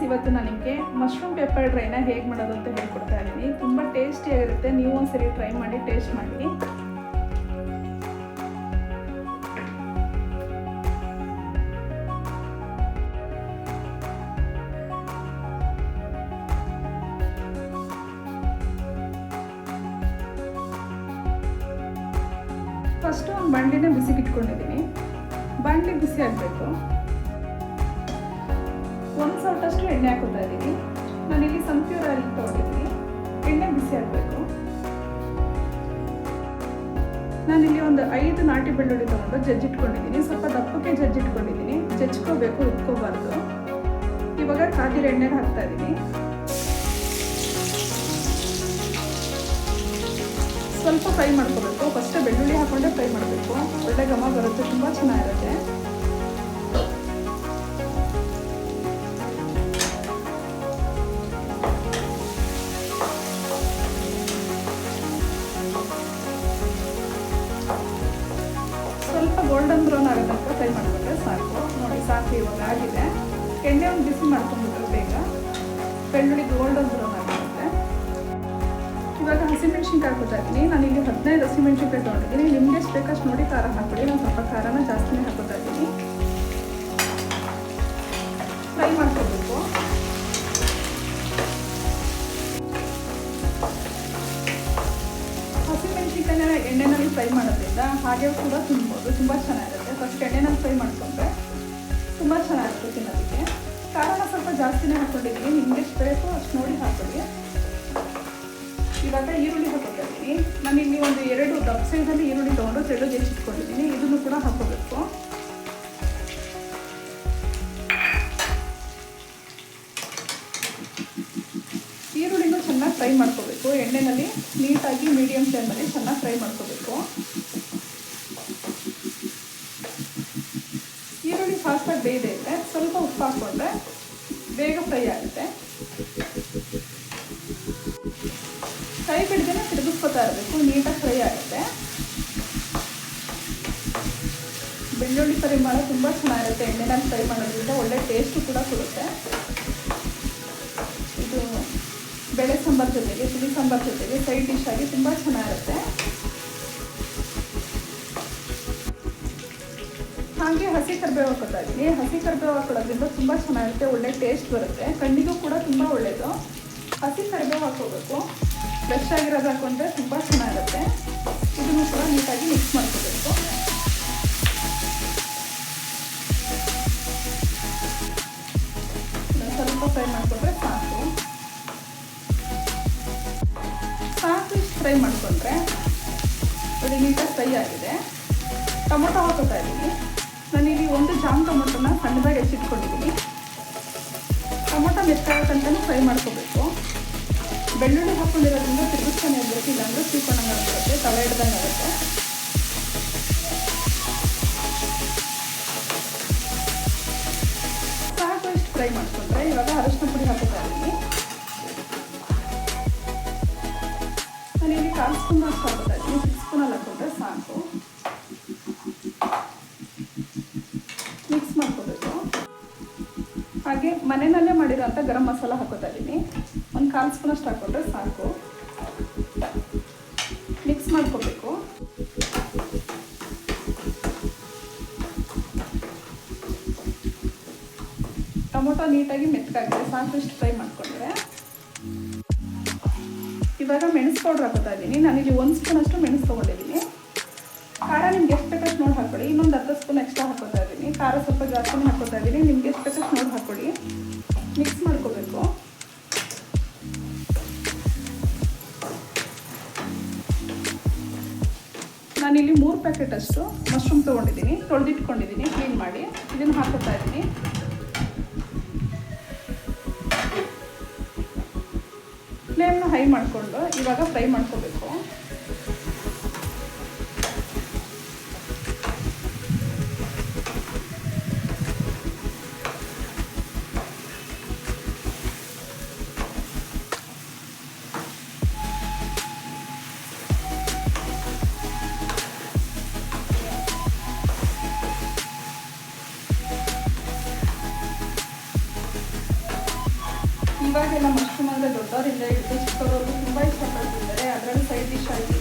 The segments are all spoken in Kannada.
ಫ್ರೆಂಡ್ಸ್, ಇವತ್ತು ನಾನು ನಿಮಗೆ ಮಶ್ರೂಮ್ ಪೆಪ್ಪರ್ ಡ್ರೈನ ಹೇಗೆ ಮಾಡೋದು ಅಂತ ಹೇಳ್ಕೊಡ್ತಾ ಇದ್ದೀನಿ. ತುಂಬ ಟೇಸ್ಟಿಯಾಗಿರುತ್ತೆ. ನೀವು ಒಂದ್ಸರಿ ಟ್ರೈ ಮಾಡಿ ಟೇಸ್ಟ್ ಮಾಡಿ. ಫಸ್ಟು ಒಂದು ಬಾಣಲಿನ ಬಿಸಿಗೆ ಇಟ್ಕೊಂಡಿದ್ದೀನಿ. ಬಾಣಲಿ ಬಿಸಿ ಆಗಬೇಕು. ಒಂದು ಸೌಟಷ್ಟು ಎಣ್ಣೆ ಹಾಕೋತಾ ಇದ್ದೀನಿ. ನಾನಿಲ್ಲಿ ಸನ್ಫ್ಲವರ್ ಆಯಿಲ್ ತೊಗೊಂಡಿದ್ದೀನಿ. ಎಣ್ಣೆ ಬಿಸಿ ಆಗಬೇಕು. ನಾನಿಲ್ಲಿ ಒಂದು 5 ನಾಟಿ ಬೆಳ್ಳುಳ್ಳಿ ತೊಗೊಂಡು ಜಜ್ಜಿಟ್ಕೊಂಡಿದ್ದೀನಿ. ಸ್ವಲ್ಪ ದಪ್ಪಕ್ಕೆ ಜಜ್ಜಿಟ್ಕೊಂಡಿದ್ದೀನಿ. ಜಜ್ಕೋಬೇಕು, ರುಬ್ಕೋಬಾರ್ದು. ಇವಾಗ ಕಾದಿರೋ ಎಣ್ಣೆಗೆ ಹಾಕ್ತಾ ಇದ್ದೀನಿ. ಸ್ವಲ್ಪ ಫ್ರೈ ಮಾಡ್ಕೋಬೇಕು. ಫಸ್ಟ್ ಬೆಳ್ಳುಳ್ಳಿ ಹಾಕೊಂಡೆ ಫ್ರೈ ಮಾಡಬೇಕು. ಒಳ್ಳೆ ಘಮ ಬರುತ್ತೆ, ತುಂಬ ಚೆನ್ನಾಗಿರುತ್ತೆ. ಸ್ವಲ್ಪ ಗೋಲ್ಡನ್ ಬ್ರೌನ್ ಆಗೋ ತನಕ ಫ್ರೈ ಮಾಡಿಕೊಂಡ್ರೆ ಸಾಕು. ನೋಡಿ, ಸಾಕು, ಇವಾಗ ಆಗಿದೆ. ಎಣ್ಣೆ ಒಂದು ಬಿಸಿ ಮಾಡ್ಕೊಂಡ್ಬಿಟ್ರೆ ಬೇಗ ಬೆಳ್ಳುಳ್ಳಿ ಗೋಲ್ಡನ್ ಬ್ರೌನ್ ಆಗಿರುತ್ತೆ. ಇವಾಗ ಹಸಿಮೆಣ್ಸಿನ್ಕಾಯಿ ಹಾಕೋತಾ ಇದ್ದೀನಿ. ನಾನಿಲ್ಲಿ 15 ಹಸಿಮೆಣ್ಸಿನ್ಕಾಯಿ ತೊಗೊಂಡಿದ್ದೀನಿ. ನಿಮಗೆ ಎಷ್ಟು ಬೇಕಷ್ಟು ನೋಡಿ ಖಾರ ಹಾಕೊಳ್ಳಿ. ನಾನು ಸ್ವಲ್ಪ ಖಾರನ ಜಾಸ್ತಿನೇ ಹಾಕೋತಾ ಇದ್ದೀನಿ. ಫ್ರೈ ಮಾಡ್ಕೋಬೇಕು. ಹಸಿಮೆಣ್ಸಿನ್ಕಾಯಿನ ಎಣ್ಣೆನಲ್ಲಿ ಫ್ರೈ ಮಾಡೋದ್ರಿಂದ ಹಾಗೆ ಕೂಡ ತಿನ್ಬೋದು, ತುಂಬ ಚೆನ್ನಾಗಿರುತ್ತೆ. ಫಸ್ಟ್ ಎಣ್ಣೆನಲ್ಲಿ ಫ್ರೈ ಮಾಡ್ಕೊಂಡ್ರೆ ತುಂಬ ಚೆನ್ನಾಗಿರುತ್ತೆ ತಿನ್ನೋದಕ್ಕೆ. ಖಾರನ ಸ್ವಲ್ಪ ಜಾಸ್ತಿನೇ ಹಾಕ್ಕೊಂಡಿದ್ದೀನಿ. ನಿಮ್ಗೆ ಎಷ್ಟು ಬೇಕೋ ಅಷ್ಟು ನೋಡಿ ಹಾಕೊಳ್ಳಿ. ಇವಾಗ ಈರುಳ್ಳಿ ಹಾಕೋತಾ ಇದ್ದೀನಿ. ನಾನಿಲ್ಲಿ ಒಂದು 2 ದಪ್ಪ ಸೈಜಲ್ಲಿ ಈರುಳ್ಳಿ ತೊಗೊಂಡು ತೆಳು ಹೆಚ್ಚಿಟ್ಕೊಂಡಿದ್ದೀನಿ. ಇದನ್ನು ಕೂಡ ಹಾಕೋಬೇಕು. ಈರುಳ್ಳಿನೂ ಚೆನ್ನಾಗಿ ಫ್ರೈ ಮಾಡ್ಕೋಬೇಕು. ಎಣ್ಣೆನಲ್ಲಿ ನೀಟಾಗಿ ಮೀಡಿಯಮ್ ಫ್ಲೇಮಲ್ಲಿ ಚೆನ್ನಾಗಿ ಫ್ರೈ ಮಾಡ್ಕೋಬೇಕು. ಈರುಳ್ಳಿ ಫಾಸ್ಟಾಗಿ ಬೇಯ್ದೆ ಇದ್ದರೆ ಸ್ವಲ್ಪ ಉಪ್ಪು ಹಾಕ್ಕೊಂಡ್ರೆ ಬೇಗ ಫ್ರೈ ಆಗುತ್ತೆ. ಕೈ ಬಿಡದೇನೆ ತಿರುಗಿಸ್ಕೊತಾ ಇರಬೇಕು. ನೀಟಾಗಿ ಫ್ರೈ ಆಗುತ್ತೆ. ಬೆಳ್ಳುಳ್ಳಿ ಪರಿಮಳ ತುಂಬ ಚೆನ್ನಾಗಿರುತ್ತೆ. ಎಣ್ಣೆನಲ್ಲಿ ಫ್ರೈ ಮಾಡೋದ್ರಿಂದ ಒಳ್ಳೆ ಟೇಸ್ಟು ಕೂಡ ಕೊಡುತ್ತೆ. ಇದು ಬೇಳೆ ಸಾಂಬಾರು ಜೊತೆಗೆ, ತಿಳಿ ಸಾಂಬಾರು ಜೊತೆಗೆ ಸೈಡ್ ಡಿಶ್ ಆಗಿ ತುಂಬ ಚೆನ್ನಾಗಿರುತ್ತೆ. ಹಾಗೆ ಹಸಿ ಕರಿಬೇವು ಹಾಕೋತಾ ಇದ್ದೀನಿ. ಹಸಿ ಕರಿಬೇವು ಹಾಕೊಳ್ಳೋದ್ರಿಂದ ತುಂಬ ಚೆನ್ನಾಗಿರುತ್ತೆ, ಒಳ್ಳೆ ಟೇಸ್ಟ್ ಬರುತ್ತೆ. ಕಣ್ಣಿಗೂ ಕೂಡ ತುಂಬ ಒಳ್ಳೆಯದು. ಹಸಿ ಕರಿಬೇವು ಹಾಕೋಬೇಕು. ಫ್ರೆಶ್ ಆಗಿರೋದು ಹಾಕೊಂಡ್ರೆ ತುಂಬ ಚೆನ್ನಾಗಿರುತ್ತೆ. ಇದನ್ನು ಕೂಡ ನೀಟಾಗಿ ಮಿಕ್ಸ್ ಮಾಡ್ಕೋಬೇಕು. ಸ್ವಲ್ಪ ಫ್ರೈ ಮಾಡಿಕೊಂಡ್ರೆ ಸಾಕು. ಇಷ್ಟು ಫ್ರೈ ಮಾಡಿಕೊಂಡ್ರೆ ನೋಡಿ ನೀಟಾಗಿ ಫ್ರೈ ಆಗಿದೆ. ಟೊಮೊಟೊ ಹಾಕೋತಾ ಇದ್ದೀನಿ. ನಾನಿಲ್ಲಿ 1 ಜಾಮ್ ಟೊಮೊಟೊನ ಸಣ್ಣದಾಗಿ ಹೆಚ್ಚಿಟ್ಕೊಂಡಿದ್ದೀನಿ. ಟೊಮೊಟೊ ಮೆತ್ತಾಗೋ ತನಕ ಫ್ರೈ ಮಾಡ್ಕೋಬೇಕು. ಬೆಳ್ಳುಳ್ಳಿ ಹಾಕ್ಕೊಂಡಿರೋದ್ರಿಂದ ತಿರುಗಿಸ್ತಾನೆ ಇರಬೇಕು, ಇಲ್ಲಾಂದರೆ ಸೀಕೊಂಡಂಗೆ ಆಗಿರುತ್ತೆ, ತಲೆ ಹಿಡ್ದಂಗೆ ಆಗುತ್ತೆ. ಸಾಕು ಇಷ್ಟು ಫ್ರೈ ಮಾಡಿಕೊಂಡ್ರೆ ಇವಾಗ ಅರಶಿನ ಪುಡಿ ಹಾಕೋತಾ ಇದ್ದೀನಿ. ನಾನಿಲ್ಲಿ 1/4 ಸ್ಪೂನ್ ಅಷ್ಟು ಹಾಕೋತಾ ಇದ್ದೀನಿ. 6 ಸ್ಪೂನಲ್ಲಿ ಹಾಕೊಂಡ್ರೆ ಸಾಕು. ಮಿಕ್ಸ್ ಮಾಡ್ಕೋಬೇಕು. ಹಾಗೆ ಮನೆಯಲ್ಲೇ ಮಾಡಿರೋಂಥ ಗರಂ ಮಸಾಲ ಹಾಕೋತಾ ಇದ್ದೀನಿ. 1/4 ಸ್ಪೂನ್ ಅಷ್ಟು ಹಾಕೊಂಡ್ರೆ ಸಾಕು. ಮಿಕ್ಸ್ ಮಾಡ್ಕೋಬೇಕು. ಟೊಮೊಟೊ ನೀಟಾಗಿ ಮೆತ್ತಗಾಗಿದೆ. ಸಾಕು ಇಷ್ಟು ಫ್ರೈ ಮಾಡ್ಕೊಂಡ್ರೆ ಇವಾಗ ಮೆಣಸು ಪೌಡ್ರ್ ಹಾಕೋತಾ ಇದ್ದೀನಿ. ನಾನಿಲ್ಲಿ 1 ಸ್ಪೂನ್ ಅಷ್ಟು ಮೆಣಸು ತೊಗೊಂಡಿದ್ದೀನಿ. ಖಾರ ನಿಮ್ಗೆ ಎಷ್ಟು ಬೇಕಷ್ಟು ನೋಡಿ ಹಾಕೊಳ್ಳಿ. ಇನ್ನೊಂದು 10 ಸ್ಪೂನ್ ಎಕ್ಸ್ಟ್ರಾ ಹಾಕೋತಾ ಇದ್ದೀನಿ. ಖಾರ ಸ್ವಲ್ಪ ಜಾಸ್ತಿನೇ ಹಾಕೋತಾ ಇದ್ದೀನಿ. ನಿಮ್ಗೆ ಎಷ್ಟು ಬೇಕಷ್ಟು ನೋಡಿ ಹಾಕೊಳ್ಳಿ. ಮಿಕ್ಸ್ ಮಾಡ್ಕೋಬೇಕು. ನಾನಿಲ್ಲಿ 3 ಪ್ಯಾಕೆಟ್ ಅಷ್ಟು ಮಶ್ರೂಮ್ ತೊಗೊಂಡಿದ್ದೀನಿ. ತೊಳೆದಿಟ್ಕೊಂಡಿದ್ದೀನಿ, ಕ್ಲೀನ್ ಮಾಡಿ. ಇದನ್ನು ಹಾಕೋತಾ ಇದ್ದೀನಿ. ಫ್ಲೇಮ್ನ ಹೈ ಮಾಡಿಕೊಂಡು ಇವಾಗ ಫ್ರೈ ಮಾಡ್ಕೋಬೇಕು. ಇವಾಗೆಲ್ಲ ಮಶ್ರೂಮ್ ಅಂದರೆ ದೊಡ್ಡವರಿಂದ ಹಿಡಿದು ಚಿಕ್ಕವರವರು ತುಂಬ ಇಷ್ಟಪಡ್ತಿದ್ದಾರೆ. ಅದರಲ್ಲಿ ಸೈಡ್ ಡಿಶ್ ಆಗಿ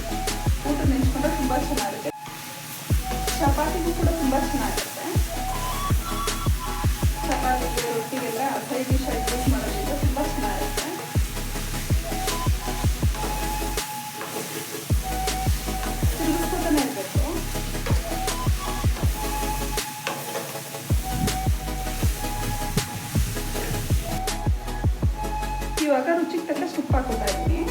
ಊಟ ನೆನೆಸ್ಕೊಂಡ್ರೆ ತುಂಬ ಚೆನ್ನಾಗಿರುತ್ತೆ. ಚಪಾತಿಗೂ ಕೂಡ ತುಂಬ ಚೆನ್ನಾಗಿರುತ್ತೆ. ಚಪಾತಿಗೆ ರೊಟ್ಟಿಗೆಲ್ಲ ಸೈಡ್ ಡಿಶ್ ಆಗಿ ಯೂಸ್ ಮಾಡೋದ್ರಿಂದ ತುಂಬ ಚೆನ್ನಾಗಿರುತ್ತೆ. ತಿರುಗಿಸ್ಕೊತಾನೆ ಇರಬೇಕು. ಇವಾಗ ರುಚಿಗೆ ತಕ್ಕಷ್ಟು ಉಪ್ಪು ಹಾಕೋತಾ ಇದ್ದೀನಿ.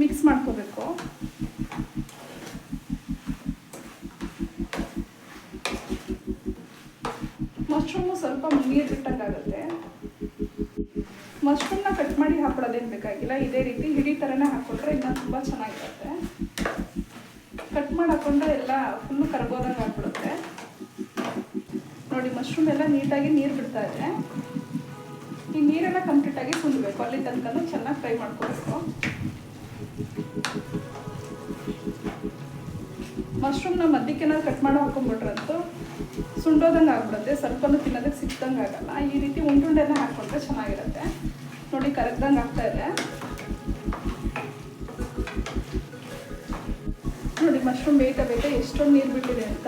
ಮಿಕ್ಸ್ ಮಾಡ್ಕೋಬೇಕು. ಮಶ್ರೂಮು ಸ್ವಲ್ಪ ನೀರು ಬಿಟ್ಟಂಗಾಗುತ್ತೆ. ಮಶ್ರೂಮ್ನ ಕಟ್ ಮಾಡಿ ಹಾಕೊಳ್ಳೋದೇನು ಬೇಕಾಗಿಲ್ಲ. ಇದೇ ರೀತಿ ಹಿಡಿ ಥರನೇ ಹಾಕ್ಕೊಂಡ್ರೆ ಇನ್ನೂ ತುಂಬ ಚೆನ್ನಾಗಿರುತ್ತೆ. ಕಟ್ ಮಾಡಿ ಹಾಕೊಂಡ್ರೆ ಎಲ್ಲ ಫುಲ್ಲು ಕರ್ಗೋದಂಗೆ ಹಾಕ್ಬಿಡುತ್ತೆ. ನೋಡಿ, ಮಶ್ರೂಮ್ ಎಲ್ಲ ನೀಟಾಗಿ ನೀರು ಬಿಡ್ತಾ ಇದೆ. ಈ ನೀರೆಲ್ಲ ಕಂಪ್ಲೀಟಾಗಿ ಸುಡಬೇಕು. ಅಲ್ಲಿ ತನಕ ಚೆನ್ನಾಗಿ ಫ್ರೈ ಮಾಡ್ಕೋಬೇಕು. ಮಶ್ರೂಮ್ನ ಮಧ್ಯಕ್ಕೇನಾದ್ರು ಕಟ್ ಮಾಡಿ ಹಾಕೊಂಡ್ಬಿಟ್ರಂತೂ ಸುಂಡೋದಂಗೆ ಆಗ್ಬಿಡುತ್ತೆ. ಸ್ವಲ್ಪನೂ ತಿನ್ನೋದಕ್ಕೆ ಸಿಕ್ದಂಗೆ ಆಗಲ್ಲ. ಈ ರೀತಿ ಉಂಡುಂಡೆಲ್ಲ ಹಾಕ್ಕೊಂಡ್ರೆ ಚೆನ್ನಾಗಿರುತ್ತೆ. ನೋಡಿ, ಕರಗ್ದಂಗೆ ಆಗ್ತಾ ಇದೆ. ನೋಡಿ, ಮಶ್ರೂಮ್ ಬೇಯ್ತಾ ಎಷ್ಟೊಂದು ನೀರು ಬಿಟ್ಟಿದೆ ಅಂತ.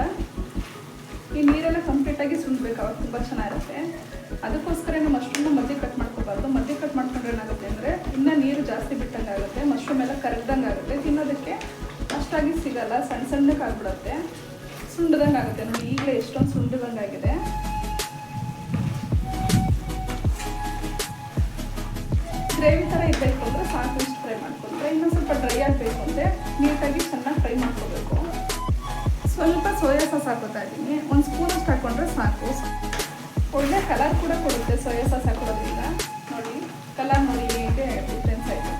ಈ ನೀರೆಲ್ಲ ಕಂಪ್ಲೀಟಾಗಿ ಸುಂಡ್ಬೇಕು. ಅವಾಗ ತುಂಬ ಚೆನ್ನಾಗಿರುತ್ತೆ. ಅದಕ್ಕೋಸ್ಕರ ಮಶ್ರೂಮ್ನ ಮಧ್ಯೆ ಕಟ್ ಮಾಡ್ಕೋಬಾರ್ದು. ಮಧ್ಯೆ ಕಟ್ ಮಾಡ್ಕೊಂಡ್ರೆ ಏನಾಗುತ್ತೆ ಅಂದರೆ ಇನ್ನೂ ನೀರು ಜಾಸ್ತಿ ಬಿಟ್ಟಂಗೆ ಆಗುತ್ತೆ. ಮಶ್ರೂಮ್ ಎಲ್ಲ ಕರಗ್ದಂಗೆ ಆಗುತ್ತೆ. ತಿನ್ನೋದಕ್ಕೆ ಅಷ್ಟಾಗಿ ಸಿಗಲ್ಲ. ಸಣ್ಣ ಸಣ್ಣಕ್ಕೆ ಆಗ್ಬಿಡುತ್ತೆ. ಸುಂಡದಂಗೆ ಆಗುತ್ತೆ. ನೋಡಿ, ಈಗಲೇ ಎಷ್ಟೊಂದು ಸುಂಡದಂಗೆ ಆಗಿದೆ. ಗ್ರೇವಿ ಥರ ಇರಬೇಕು ಅಂದರೆ ಸಾಕು. ಇಷ್ಟು ಫ್ರೈ ಮಾಡ್ಕೊಂಡ್ರೆ ಇನ್ನೂ ಸ್ವಲ್ಪ ಡ್ರೈ ಆಗಬೇಕು ಅಂದರೆ ನೀಟಾಗಿ ಚೆನ್ನಾಗಿ ಫ್ರೈ ಮಾಡ್ಕೋಬೇಕು. ಸ್ವಲ್ಪ ಸೋಯಾ ಸಾಸ್ ಹಾಕೋತಾ ಇದ್ದೀನಿ. ಒಂದು ಸ್ಪೂನಷ್ಟು ಹಾಕ್ಕೊಂಡ್ರೆ ಸಾಕು. ಒಳ್ಳೆ ಕಲರ್ ಕೂಡ ಕೊಡುತ್ತೆ ಸೋಯಾ ಸಾಸ್ ಹಾಕೋದ್ರಿಂದ. ನೋಡಿ, ಕಲರ್ ನೋಡಿ ಹೇಗೆ ಡಿಫ್ರೆನ್ಸ್ ಆಯಿತು.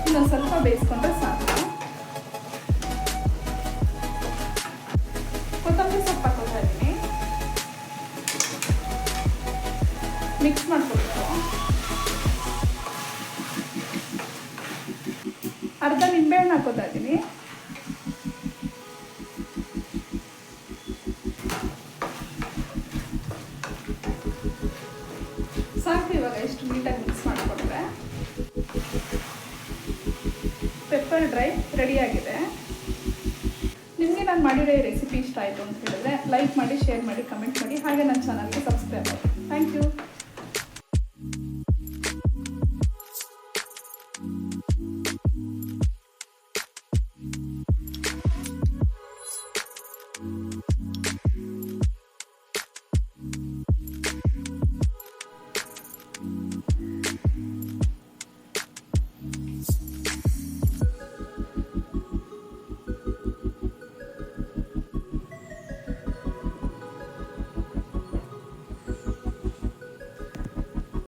ಇನ್ನೊಂದು ಸ್ವಲ್ಪ ಬೇಯಿಸ್ಕೊಂಡ್ರೆ ಸಾಕು. ಕೊತ್ತಂಬರಿ ಸೊಪ್ಪು ಹಾಕೋತಾ ಇದ್ದೀನಿ. ಮಿಕ್ಸ್ ಮಾಡ್ಕೊಬೇಕು. ಅರ್ಧ ನಿಂಬೆಹಣ್ಣು ಹಾಕೋತಾ ಇದ್ದೀನಿ. ಸಾಕು. ಇವಾಗ ಎಷ್ಟು ನೀಟಾಗಿ ಮಿಕ್ಸ್ ಮಾಡಿಕೊಂಡ್ರೆ ಪೆಪ್ಪರ್ ಡ್ರೈ ರೆಡಿಯಾಗಿದೆ. ನಿಮಗೆ ನಾನು ಮಾಡಿರೋ ಈ ರೆಸಿಪಿ ಇಷ್ಟ ಆಯಿತು ಅಂತ ಹೇಳಿದ್ರೆ ಲೈಕ್ ಮಾಡಿ, ಶೇರ್ ಮಾಡಿ, ಕಮೆಂಟ್ ಮಾಡಿ, ಹಾಗೆ ನನ್ನ ಚಾನಲ್ಗೆ ಸಬ್ಸ್ಕ್ರೈಬ್ ಮಾಡಿ. Thank you.